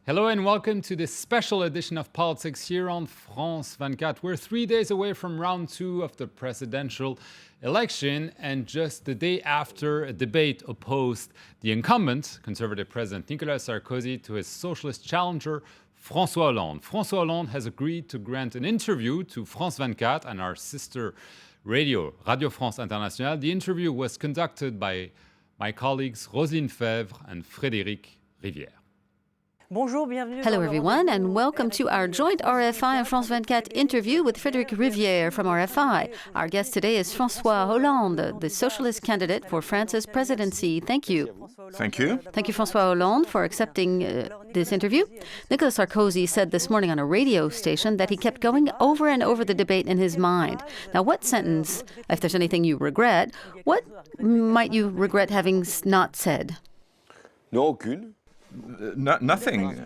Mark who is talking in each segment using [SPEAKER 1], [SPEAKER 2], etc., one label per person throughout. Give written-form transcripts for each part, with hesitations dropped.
[SPEAKER 1] Hello and welcome to this special edition of Politics here on France 24. We're 3 days away from round two of the presidential election, and just the day after a debate opposed the incumbent Conservative President Nicolas Sarkozy to his socialist challenger François Hollande. François Hollande has agreed to grant an interview to France 24 and our sister radio, Radio France Internationale. The interview was conducted by my colleagues Roselyne Fèvre and Frédéric Rivière.
[SPEAKER 2] Hello everyone and welcome to our joint RFI and France 24 interview with Frédéric Rivière from RFI. Our guest today is François Hollande, the socialist candidate for France's presidency. Thank you.
[SPEAKER 3] Thank you.
[SPEAKER 2] Thank you, François Hollande, for accepting this interview. Nicolas Sarkozy said this morning on a radio station that he kept going over and over the debate in his mind. Now, what sentence, if there's anything you regret, what might you regret having not said?
[SPEAKER 3] No, aucune. Nothing.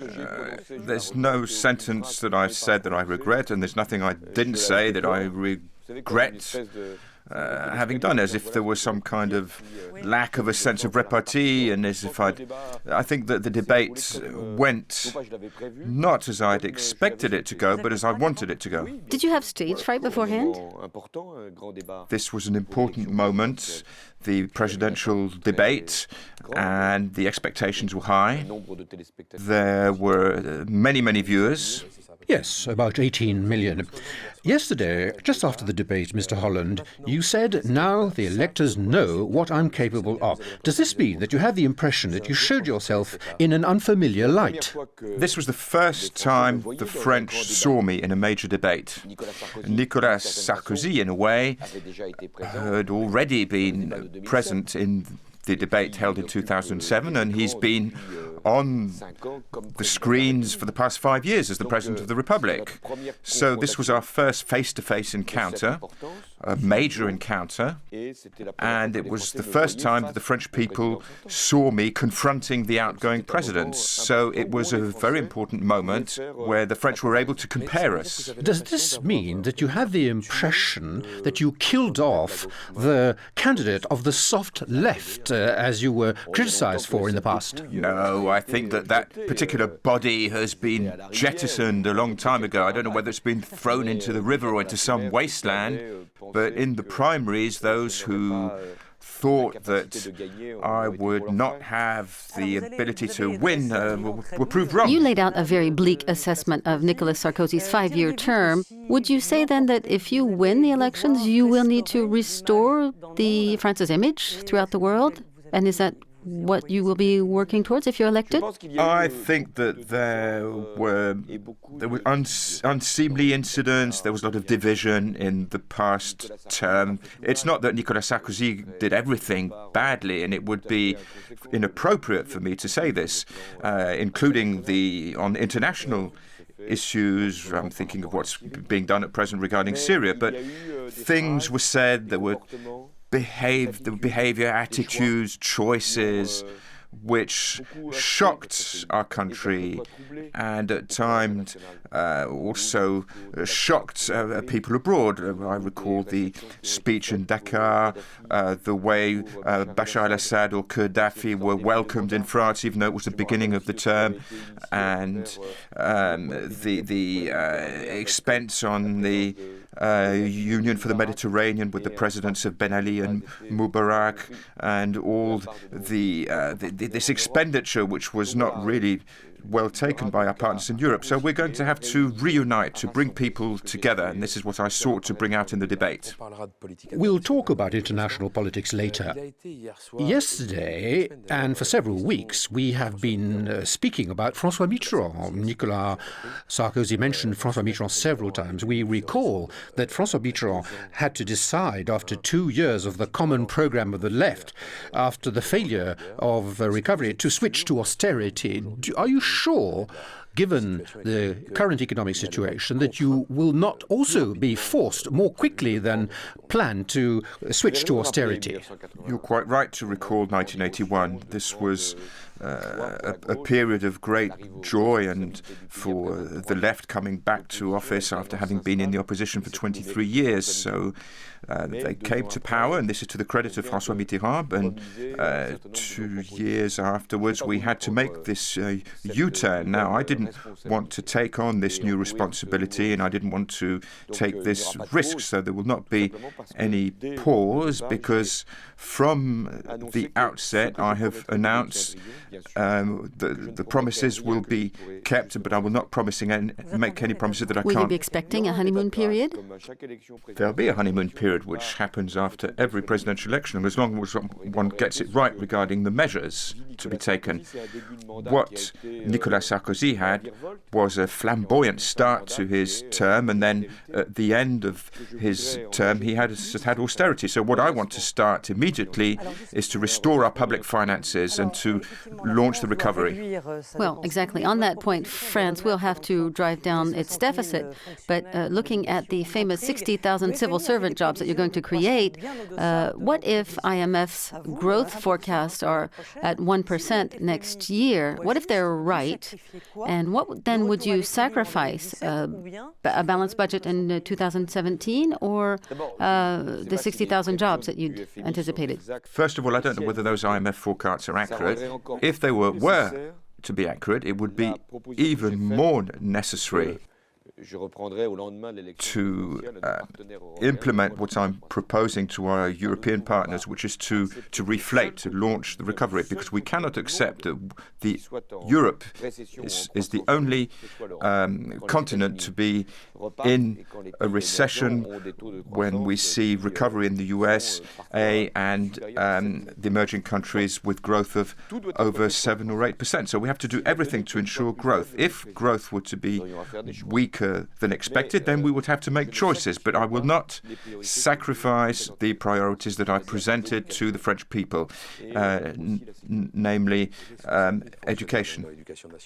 [SPEAKER 3] There's no sentence that I've said that I regret, and there's nothing I didn't say that I regret having done, as if there was some kind of lack of a sense of repartee, and as if I think that the debate went not as I'd expected it to go, but as I wanted it to go.
[SPEAKER 2] Did you have stage fright beforehand?
[SPEAKER 3] This was an important moment, the presidential debate, and the expectations were high. There were many viewers.
[SPEAKER 4] Yes, about 18 million. Yesterday, just after the debate, Mr. Hollande, you said, now the electors know what I'm capable of. Does this mean that you have the impression that you showed yourself in an unfamiliar light?
[SPEAKER 3] This was the first time the French saw me in a major debate. Nicolas Sarkozy, in a way, had already been present in the debate held in 2007, and he's been on the screens for the past 5 years as the President of the Republic. So this was our first face-to-face encounter, a major encounter, and it was the first time that the French people saw me confronting the outgoing president. So it was a very important moment where the French were able to compare us.
[SPEAKER 4] Does this mean that you have the impression that you killed off the candidate of the soft left, as you were criticized for in the past?
[SPEAKER 3] No, I think that particular body has been jettisoned a long time ago. I don't know whether it's been thrown into the river or into some wasteland, but in the primaries, those who thought that I would not have the ability to win were proved wrong.
[SPEAKER 2] You laid out a very bleak assessment of Nicolas Sarkozy's 5-year term. Would you say then that if you win the elections, you will need to restore France's image throughout the world? And is that what you will be working towards if you're elected?
[SPEAKER 3] I think that there were unseemly incidents. There was a lot of division in the past term. It's not that Nicolas Sarkozy did everything badly, and it would be inappropriate for me to say this, including on international issues. I'm thinking of what's being done at present regarding Syria. But things were said, there were behavior, attitudes, choices, which shocked our country and at times also shocked people abroad. I recall the speech in Dakar, the way Bashar al-Assad or Gaddafi were welcomed in France, even though it was the beginning of the term, and the expense on the Union for the Mediterranean with the presidents of Ben Ali and Mubarak, and all this expenditure which was not really well taken by our partners in Europe. So we're going to have to reunite, to bring people together, and this is what I sought to bring out in the debate.
[SPEAKER 4] We'll talk about international politics later. Yesterday, and for several weeks, we have been speaking about François Mitterrand. Nicolas Sarkozy mentioned François Mitterrand several times. We recall that François Mitterrand had to decide after 2 years of the common program of the left, after the failure of recovery, to switch to austerity. Are you sure, given the current economic situation, that you will not also be forced more quickly than planned to switch to austerity?
[SPEAKER 3] You're quite right to recall 1981. This was a period of great joy and for the left coming back to office after having been in the opposition for 23 years. So they came to power, and this is to the credit of François Mitterrand, and 2 years afterwards we had to make this U-turn. Now, I didn't want to take on this new responsibility, and I didn't want to take this risk, so there will not be any pause, because from the outset I have announced the promises will be kept, but I will not make any promises that I
[SPEAKER 2] Will
[SPEAKER 3] can't.
[SPEAKER 2] you be expecting a honeymoon period?
[SPEAKER 3] There'll be a honeymoon period which happens after every presidential election, and as long as one gets it right regarding the measures to be taken. What Nicolas Sarkozy had was a flamboyant start to his term, and then at the end of his term he had austerity. So what I want to start immediately is to restore our public finances and to launch the recovery.
[SPEAKER 2] Well, exactly. On that point, France will have to drive down its deficit. But looking at the famous 60,000 civil servant jobs that you're going to create, what if IMF's growth forecasts are at 1% next year? What if they're right? And what then would you sacrifice? A balanced budget in 2017 or the 60,000 jobs that you'd anticipated?
[SPEAKER 3] First of all, I don't know whether those IMF forecasts are accurate. If they were to be accurate, it would be even more necessary to implement what I'm proposing to our European partners, which is to reflate, to launch the recovery, because we cannot accept that Europe is the only continent to be in a recession when we see recovery in the USA and the emerging countries with growth of over 7 or 8%. So we have to do everything to ensure growth. If growth were to be weaker than expected, then we would have to make choices. But I will not sacrifice the priorities that I presented to the French people, namely education.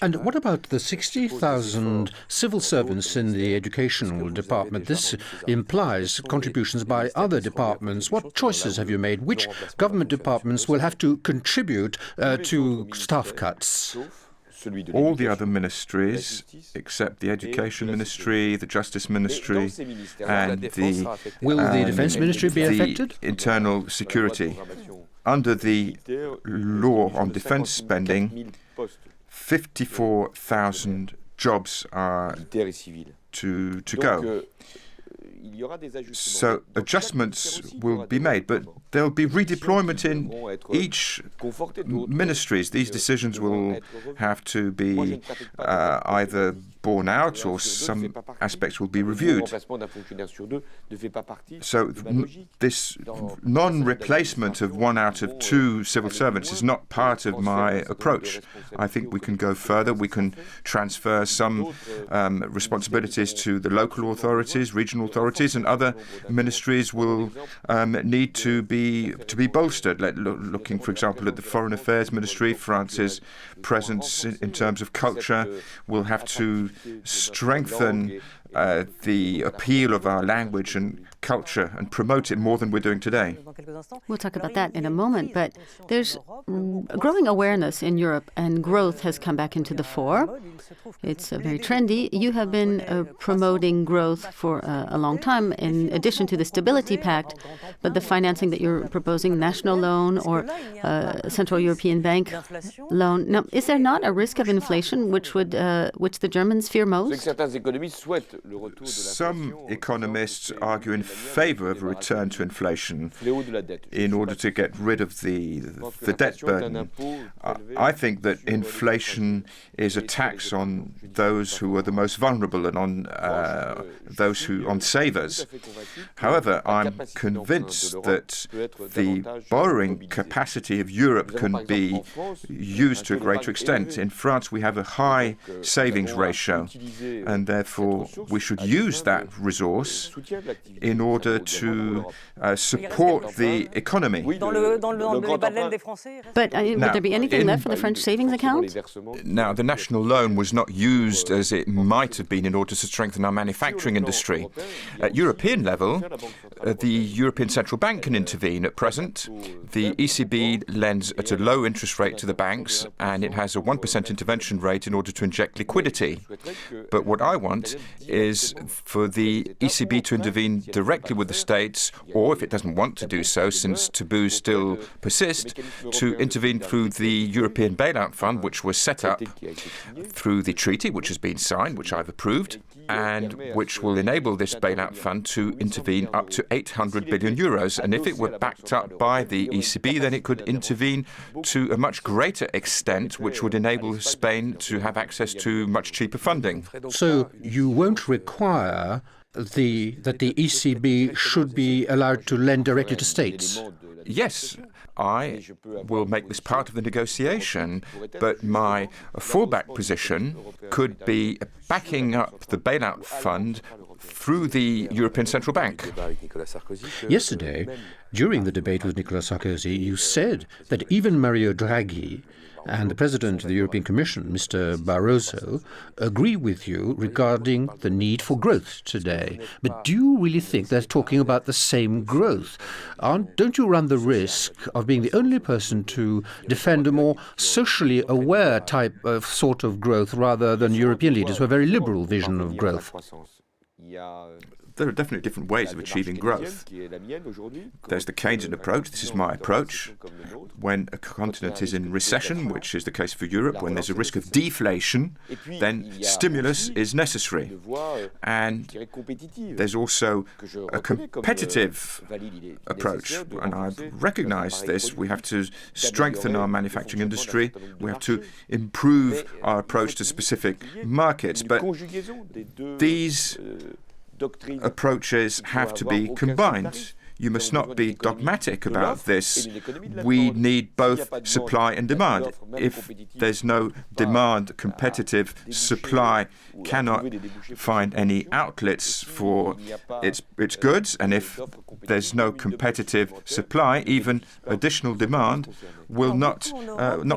[SPEAKER 4] And what about the 60,000 civil servants in the educational department? This implies contributions by other departments. What choices have you made? Which government departments will have to contribute to staff cuts?
[SPEAKER 3] All the other ministries, except the Education Ministry, the Justice Ministry, and the
[SPEAKER 4] Will the Defense Ministry be affected?
[SPEAKER 3] Internal Security. Under the law on defense spending, 54,000 jobs are to go. So adjustments will be made, but there'll be redeployment in each ministries. These decisions will have to be either borne out or some aspects will be reviewed. So this non-replacement of 1 out of 2 civil servants is not part of my approach. I think we can go further. We can transfer some responsibilities to the local authorities, regional authorities, and other ministries will need to be bolstered. Looking, for example, at the Foreign Affairs Ministry, France's presence in terms of culture will have to strengthen the appeal of our language and culture and promote it more than we're doing today.
[SPEAKER 2] We'll talk about that in a moment, but there's a growing awareness in Europe, and growth has come back into the fore. It's very trendy. You have been promoting growth for a long time, in addition to the Stability Pact, but the financing that you're proposing, national loan or Central European Bank loan. Now, is there not a risk of inflation, which the Germans fear most?
[SPEAKER 3] Some economists argue in favor of a return to inflation in order to get rid of the debt burden. I think that inflation is a tax on those who are the most vulnerable and on on savers. However, I'm convinced that the borrowing capacity of Europe can be used to a greater extent. In France, we have a high savings ratio, and therefore we should use that resource in in order to support the economy.
[SPEAKER 2] But would there be anything left for the French savings account?
[SPEAKER 3] Now, the national loan was not used as it might have been in order to strengthen our manufacturing industry. At European level, the European Central Bank can intervene. At present, the ECB lends at a low interest rate to the banks, and it has a 1% intervention rate in order to inject liquidity. But what I want is for the ECB to intervene directly with the states, or if it doesn't want to do so, since taboos still persist, to intervene through the European Bailout Fund, which was set up through the treaty, which has been signed, which I've approved, and which will enable this bailout fund to intervene up to 800 billion euros. And if it were backed up by the ECB, then it could intervene to a much greater extent, which would enable Spain to have access to much cheaper funding.
[SPEAKER 4] So you won't require that the ECB should be allowed to lend directly to states?
[SPEAKER 3] Yes, I will make this part of the negotiation, but my fallback position could be backing up the bailout fund through the European Central Bank.
[SPEAKER 4] Yesterday, during the debate with Nicolas Sarkozy, you said that even Mario Draghi and the President of the European Commission, Mr. Barroso, agree with you regarding the need for growth today. But do you really think they're talking about the same growth? Don't you run the risk of being the only person to defend a more socially aware type of sort of growth rather than European leaders who have a very liberal vision of growth?
[SPEAKER 3] There are definitely different ways of achieving growth. There's the Keynesian approach. This is my approach. When a continent is in recession, which is the case for Europe, when there's a risk of deflation, then stimulus is necessary. And there's also a competitive approach. And I recognize this. We have to strengthen our manufacturing industry. We have to improve our approach to specific markets. But these approaches have to be combined. You must not be dogmatic about this. We need both supply and demand. If there's no demand, competitive supply cannot find any outlets for its goods, and if there's no competitive supply, even additional demand will not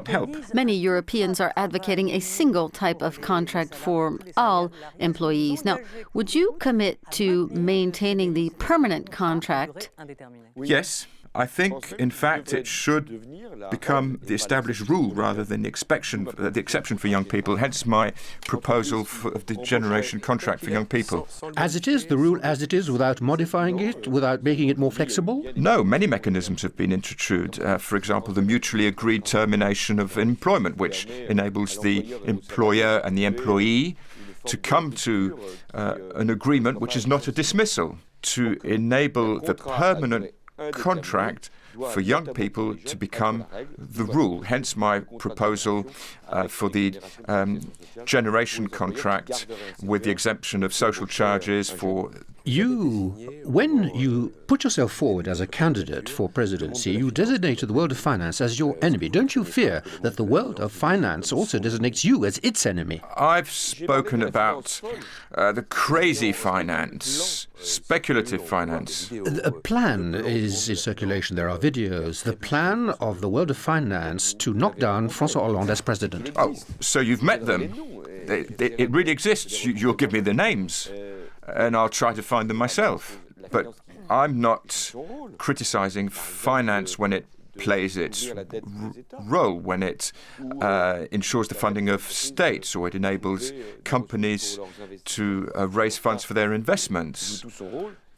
[SPEAKER 3] help.
[SPEAKER 2] Many Europeans are advocating a single type of contract for all employees. Now, would you commit to maintaining the permanent contract?
[SPEAKER 3] Yes. I think, in fact, it should become the established rule rather than the exception for young people, hence my proposal of the generation contract for young people.
[SPEAKER 4] As it is, the rule as it is, without modifying it, without making it more flexible?
[SPEAKER 3] No, many mechanisms have been introduced. For example, the mutually agreed termination of employment, which enables the employer and the employee to come to an agreement which is not a dismissal, to enable the permanent contract for young people to become the rule. Hence my proposal for the generation contract with the exemption of social charges for...
[SPEAKER 4] When you put yourself forward as a candidate for presidency, you designated the world of finance as your enemy. Don't you fear that the world of finance also designates you as its enemy?
[SPEAKER 3] I've spoken about the crazy finance, speculative finance.
[SPEAKER 4] A plan is in circulation. There are videos. The plan of the world of finance to knock down François Hollande as president.
[SPEAKER 3] Oh, so you've met them? It really exists. You'll give me the names, and I'll try to find them myself. But I'm not criticizing finance when it plays its role, when it ensures the funding of states or it enables companies to raise funds for their investments.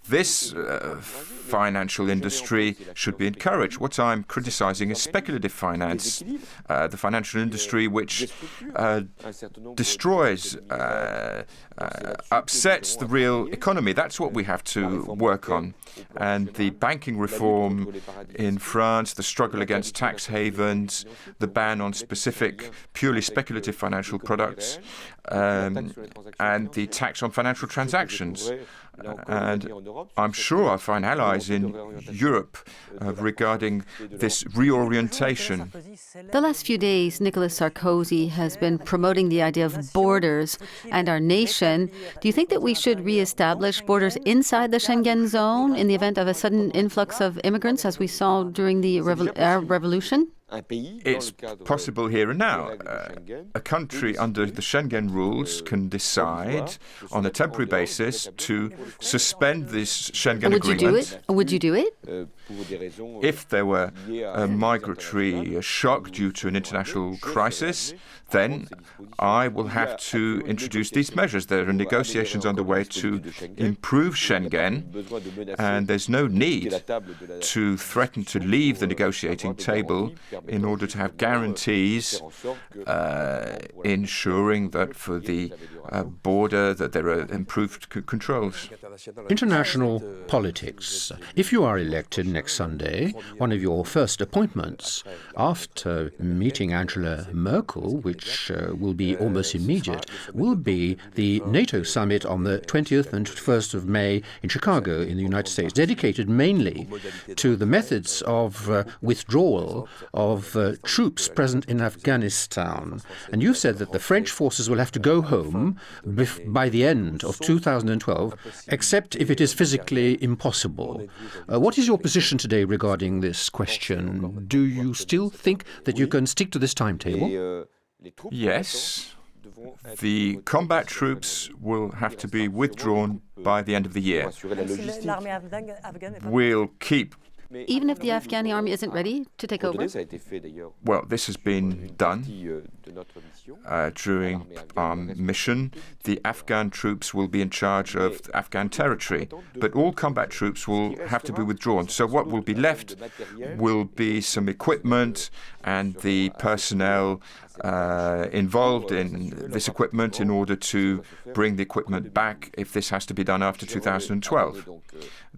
[SPEAKER 3] This financial industry should be encouraged. What I'm criticizing is speculative finance, the financial industry which destroys, upsets the real economy. That's what we have to work on. And the banking reform in France, the struggle against tax havens, the ban on specific purely speculative financial products, and the tax on financial transactions. And I'm sure I'll find allies in Europe regarding this reorientation.
[SPEAKER 2] The last few days, Nicolas Sarkozy has been promoting the idea of borders and our nation. Do you think that we should reestablish borders inside the Schengen zone in the event of a sudden influx of immigrants, as we saw during the Arab Revolution?
[SPEAKER 3] It's possible here and now. A country under the Schengen rules can decide on a temporary basis to suspend this Schengen agreement.
[SPEAKER 2] Would you do it?
[SPEAKER 3] If there were a migratory shock due to an international crisis, then I will have to introduce these measures. There are negotiations underway to improve Schengen, and there's no need to threaten to leave the negotiating table in order to have guarantees ensuring that for the border that there are improved controls.
[SPEAKER 4] International politics. If you are elected next Sunday, one of your first appointments after meeting Angela Merkel, which will be almost immediate, will be the NATO summit on the 20th and 1st of May in Chicago in the United States, dedicated mainly to the methods of withdrawal of troops present in Afghanistan. And you said that the French forces will have to go home by the end of 2012, except if it is physically impossible. What is your position today regarding this question? Do you still think that you can stick to this timetable?
[SPEAKER 3] Yes. The combat troops will have to be withdrawn by the end of the year. We'll keep...
[SPEAKER 2] Even if the Afghani army isn't ready to take over?
[SPEAKER 3] Well, this has been done during our mission. The Afghan troops will be in charge of Afghan territory, but all combat troops will have to be withdrawn. So what will be left will be some equipment and the personnel involved in this equipment in order to bring the equipment back if this has to be done after 2012.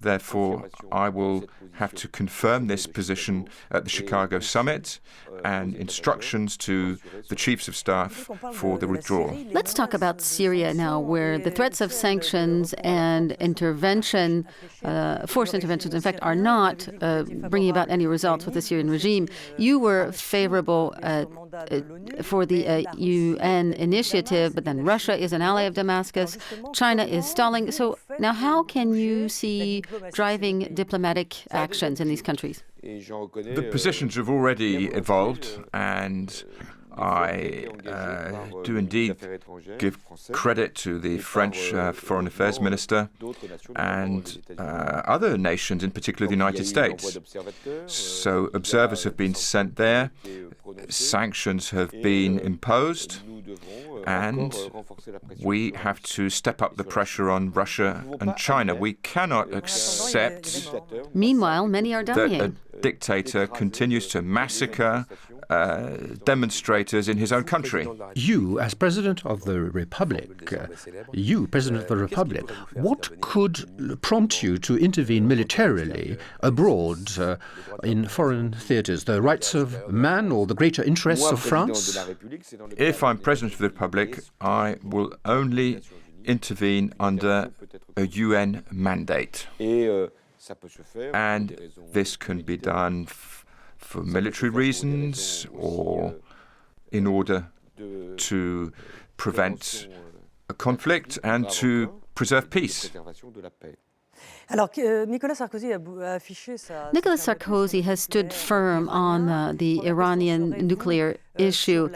[SPEAKER 3] Therefore, I will have to confirm this position at the Chicago summit and instructions to the chiefs of staff for the withdrawal.
[SPEAKER 2] Let's talk about Syria now, where the threats of sanctions and intervention, forced interventions, in fact, are not bringing about any results with the Syrian regime. You were favorable for the UN initiative, but then Russia is an ally of Damascus. China is stalling. So now how can you see driving diplomatic actions in these countries?
[SPEAKER 3] The positions have already evolved, and I do indeed give credit to the French Foreign Affairs Minister and other nations, in particular the United States. So observers have been sent there, sanctions have been imposed, and we have to step up the pressure on Russia and China. We cannot accept
[SPEAKER 2] Meanwhile, many are dying.
[SPEAKER 3] that a dictator continues to massacre demonstrators in his own country.
[SPEAKER 4] You, as President of the Republic, what could prompt you to intervene militarily abroad in foreign theatres? The rights of man or the greater interests of France?
[SPEAKER 3] If I'm President of the Republic, I will only intervene under a UN mandate. And this can be done for military reasons or in order to prevent a conflict and to preserve peace.
[SPEAKER 2] Nicolas Sarkozy has stood firm on the Iranian nuclear issue.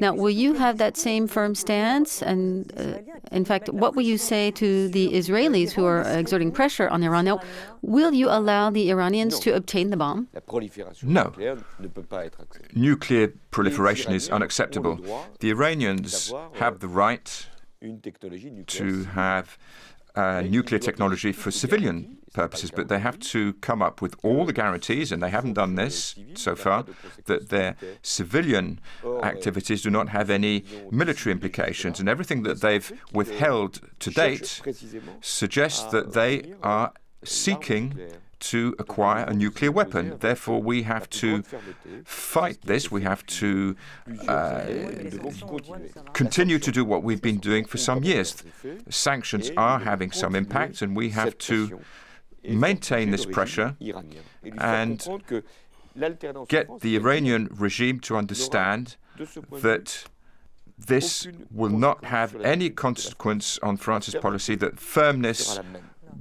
[SPEAKER 2] Now, will you have that same firm stance? And in fact, what will you say to the Israelis who are exerting pressure on Iran? Now, will you allow the Iranians to obtain the bomb?
[SPEAKER 3] No. Nuclear proliferation is unacceptable. The Iranians have the right to have nuclear technology for civilian purposes, but they have to come up with all the guarantees, and they haven't done this so far, that their civilian activities do not have any military implications. And everything that they've withheld to date suggests that they are seeking to acquire a nuclear weapon. Therefore, we have to fight this. We have to continue to do what we've been doing for some years. Sanctions are having some impact, and we have to maintain this pressure and get the Iranian regime to understand that this will not have any consequence on France's policy, that firmness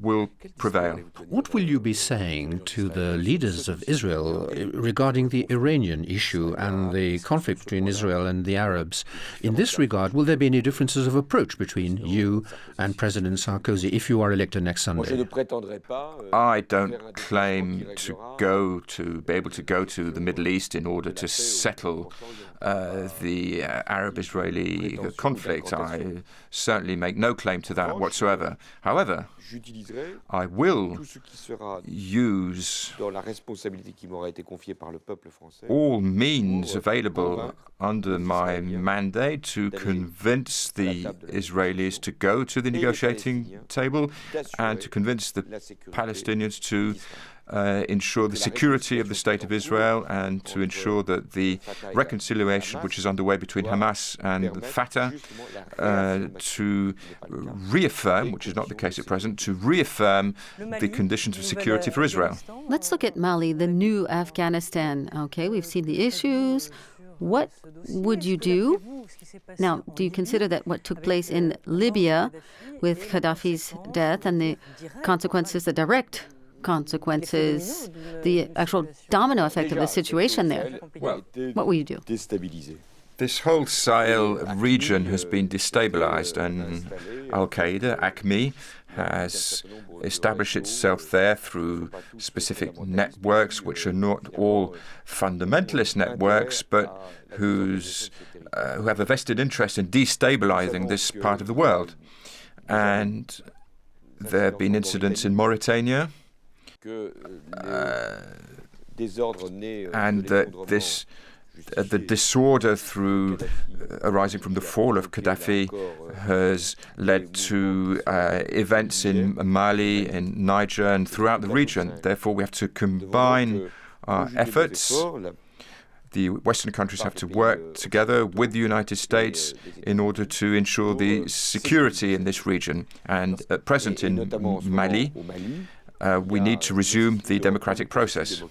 [SPEAKER 3] will prevail.
[SPEAKER 4] What will you be saying to the leaders of Israel regarding the Iranian issue and the conflict between Israel and the Arabs? In this regard, will there be any differences of approach between you and President Sarkozy if you are elected next Sunday?
[SPEAKER 3] I don't claim to be able to go to the Middle East in order to settle the Arab-Israeli conflict. I certainly make no claim to that whatsoever. However, I will use all means available under my mandate to convince the Israelis to go to the negotiating table and to convince the Palestinians to ensure the security of the State of Israel and to ensure that the reconciliation which is underway between Hamas and Fatah to reaffirm, which is not the case at present, to reaffirm the conditions of security for Israel.
[SPEAKER 2] Let's look at Mali, the new Afghanistan. Okay, we've seen the issues. What would you do? Now, do you consider that what took place in Libya with Gaddafi's death and the consequences, the direct consequences, the actual domino effect of the situation there, what will you do?
[SPEAKER 3] This whole Sahel region has been destabilized, and Al-Qaeda, ACME, has established itself there through specific networks, which are not all fundamentalist networks, but who have a vested interest in destabilizing this part of the world. And there have been incidents in Mauritania, and that the disorder arising from the fall of Gaddafi has led to events in Mali, in Niger, and throughout the region. Therefore, we have to combine our efforts. The Western countries have to work together with the United States in order to ensure the security in this region. And at present in Mali, we need to resume the democratic process.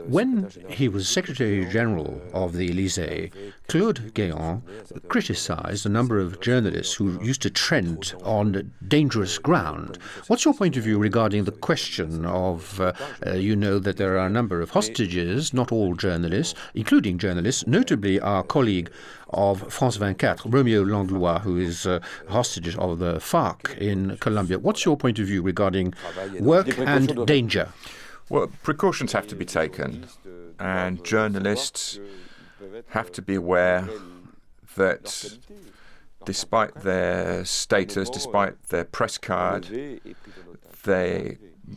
[SPEAKER 4] When he was Secretary General of the Élysée, Claude Guéant criticized a number of journalists who used to trend on dangerous ground. What's your point of view regarding the question of, that there are a number of hostages, not all journalists, including journalists, notably our colleague of France 24, Romeo Langlois, who is a hostage of the FARC in Colombia. What's your point of view regarding work and danger?
[SPEAKER 3] Well, precautions have to be taken, and journalists have to be aware that despite their status, despite their press card, they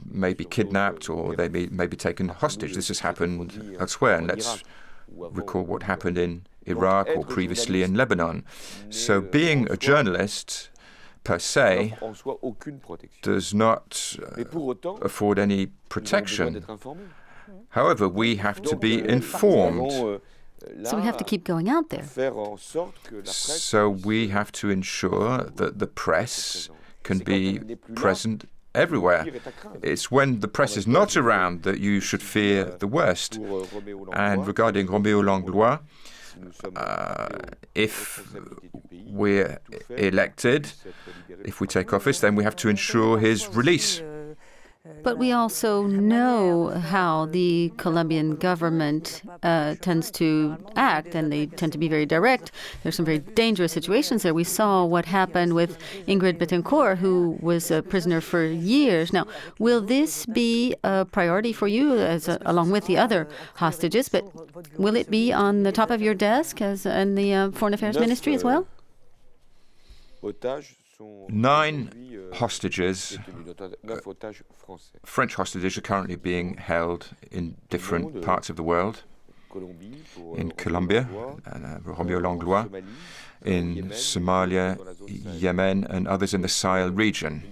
[SPEAKER 3] may be kidnapped or they may be taken hostage. This has happened elsewhere, and let's recall what happened in Iraq or previously in Lebanon. So being a journalist per se does not afford any protection. However, we have to be informed.
[SPEAKER 2] So we have to keep going out there.
[SPEAKER 3] So we have to ensure that the press can be present everywhere. It's when the press is not around that you should fear the worst. And regarding Romeo Langlois, if we're elected, if we take office, then we have to ensure his release.
[SPEAKER 2] But we also know how the Colombian government tends to act, and they tend to be very direct. There's some very dangerous situations there. We saw what happened with Ingrid Betancourt, who was a prisoner for years. Now, will this be a priority for you, along with the other hostages? But will it be on the top of your desk as in the Foreign Affairs Ministry as well?
[SPEAKER 3] 9 hostages, French hostages, are currently being held in different parts of the world. In Colombia, Romeo Langlois, in Somalia, Yemen, and others in the Sahel region.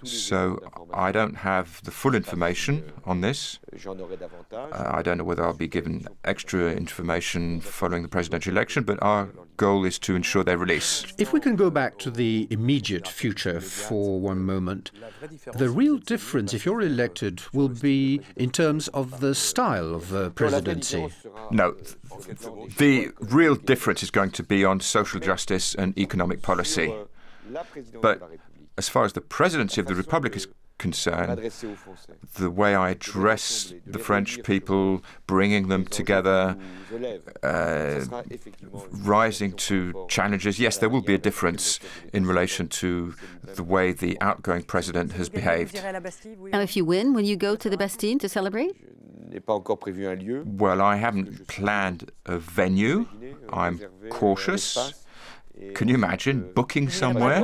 [SPEAKER 3] So I don't have the full information on this. I don't know whether I'll be given extra information following the presidential election, but our goal is to ensure their release.
[SPEAKER 4] If we can go back to the immediate future for one moment, the real difference, if you're elected, will be in terms of the style of presidency.
[SPEAKER 3] No, the real difference is going to be on social justice and economic policy. But as far as the presidency of the Republic is concerned, the way I address the French people, bringing them together, rising to challenges, yes, there will be a difference in relation to the way the outgoing president has behaved.
[SPEAKER 2] Now, if you win, will you go to the Bastille to celebrate?
[SPEAKER 3] Well, I haven't planned a venue. I'm cautious. Can you imagine booking somewhere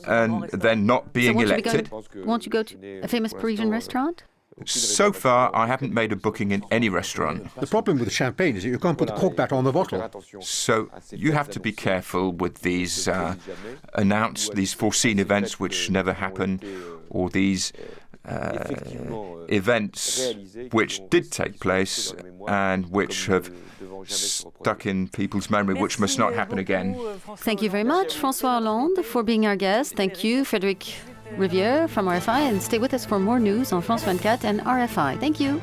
[SPEAKER 3] and then not being elected?
[SPEAKER 2] Won't you go to a famous Parisian restaurant?
[SPEAKER 3] So far, I haven't made a booking in any restaurant.
[SPEAKER 4] The problem with champagne is that you can't put the cork back on the bottle.
[SPEAKER 3] So you have to be careful with these these foreseen events which never happen, or these events which did take place and which have stuck in people's memory, which must not happen again.
[SPEAKER 2] Thank you very much, François Hollande, for being our guest. Thank you, Frédéric Rivière from RFI, and stay with us for more news on France 24 and RFI. Thank you.